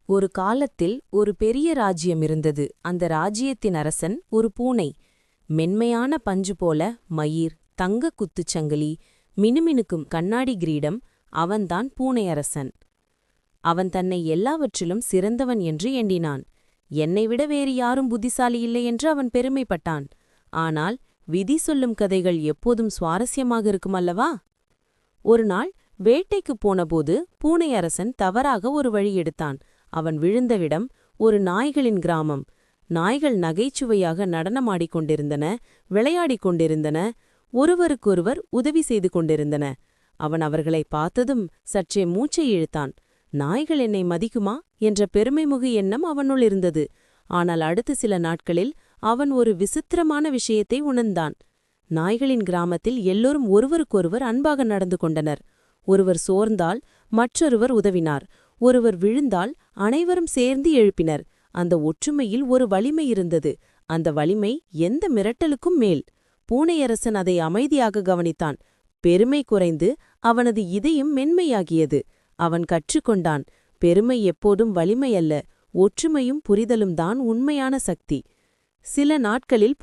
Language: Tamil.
ஒரு காலத்தில் ஒரு பெரிய ராஜ்யம் இருந்தது. அந்த ராஜ்யத்தின் அரசன் ஒரு பூனை. மென்மையான பஞ்சு போல மயிர், தங்க குத்துச்சங்கிலி, மினுமினுக்கும் கண்ணாடி கிரீடம். அவன்தான் பூனை அரசன். அவன் தன்னை எல்லாவற்றிலும் சிறந்தவன் என்று எண்ணினான். என்னை விட வேறு யாரும் புத்திசாலி இல்லை என்று அவன் பெருமைப்பட்டான். ஆனால் விதி சொல்லும் கதைகள் எப்போதும் சுவாரஸ்யமாக இருக்குமல்லவா? ஒருநாள் வேட்டைக்குப் போனபோது பூனை அரசன் தவறாக ஒரு வழி எடுத்தான். அவன் விழுந்தவிடம் ஒரு நாய்களின் கிராமம். நாய்கள் நகைச்சுவையாக நடனமாடிக் கொண்டிருந்தன, விளையாடிக் கொண்டிருந்தன, ஒருவருக்கொருவர் உதவி செய்து கொண்டிருந்தன. அவன் அவர்களை பார்த்ததும் சற்றே மூச்சை இழுத்தான். நாய்கள் என்னை மதிக்குமா என்ற பெருமைமுகு எண்ணம் அவனுள் இருந்தது. ஆனால் அடுத்த சில நாட்களில் அவன் ஒரு விசித்திரமான விஷயத்தை உணர்ந்தான். நாய்களின் கிராமத்தில் எல்லோரும் ஒருவருக்கொருவர் அன்பாக நடந்து கொண்டனர். ஒருவர் சோர்ந்தால் மற்றொருவர் உதவினார். ஒருவர் விழுந்தால் அனைவரும் சேர்ந்து எழுப்பினர். அந்த ஒற்றுமையில் ஒரு வலிமை இருந்தது. அந்த வலிமை எந்த மிரட்டலுக்கும் மேல். பூனையரசன் அதை அமைதியாக கவனித்தான். பெருமை குறைந்து அவனது இதயம் மென்மையாகியது. அவன் கற்றுக்கொண்டான், பெருமை எப்போதும் வலிமையல்ல, ஒற்றுமையும் புரிதலும் தான் உண்மையான சக்தி. சில நாட்களில்